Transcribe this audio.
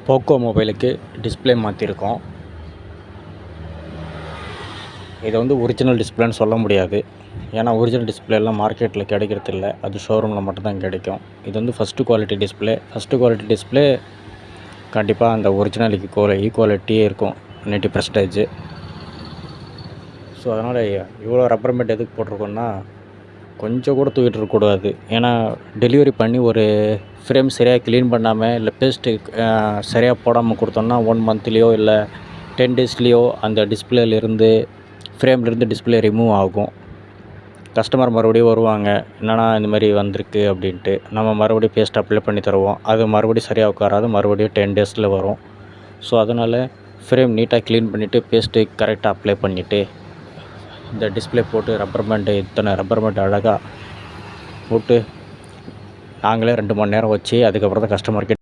Poco மொபைலுக்கு display மாற்றிருக்கோம். இதை original டிஸ்பிளேன்னு சொல்ல முடியாது. ஏன்னா ஒரிஜினல் டிஸ்பிளேலாம் மார்க்கெட்டில் கிடைக்கிறதில்ல. அது ஷோரூமில் மட்டும்தான் கிடைக்கும். இது first quality display. First quality display கண்டிப்பாக அந்த ஒரிஜினல் ஈக்குவாலிட்டியே இருக்கும் 90%. ஸோ அதனால் இவ்வளோ ரப்பர் மேட் எதுக்கு போட்டிருக்கோன்னா, கொஞ்சம் கூட தூக்கிட்டு இருக்கக்கூடாது. ஏன்னா டெலிவரி பண்ணி ஒரு ஃப்ரேம் சரியாக க்ளீன் பண்ணாமல், இல்லை பேஸ்ட்டு சரியாக போடாமல் கொடுத்தோம்னா 1 மந்த்லேயோ இல்லை 10 டேஸ்லேயோ அந்த டிஸ்பிளேலேருந்து ஃப்ரேம்லேருந்து டிஸ்பிளே ரிமூவ் ஆகும். கஸ்டமர் மறுபடியும் வருவாங்க, என்னென்னா இந்த மாதிரி வந்திருக்கு அப்படின்ட்டு. நம்ம மறுபடியும் பேஸ்ட் அப்ளை பண்ணி தருவோம். அது மறுபடியும் சரியாக உட்காராது, மறுபடியும் 10 டேஸில் வரும். ஸோ அதனால் ஃப்ரேம் நீட்டாக க்ளீன் பண்ணிவிட்டு பேஸ்ட்டு கரெக்டாக அப்ளை பண்ணிவிட்டு இந்த டிஸ்பிளே போட்டு இத்தனை ரப்பர் பேண்ட் அழகாக போட்டு நாங்களே 2 மணி நேரம் வச்சு அதுக்கப்புறம் தான் கஸ்டமருக்கு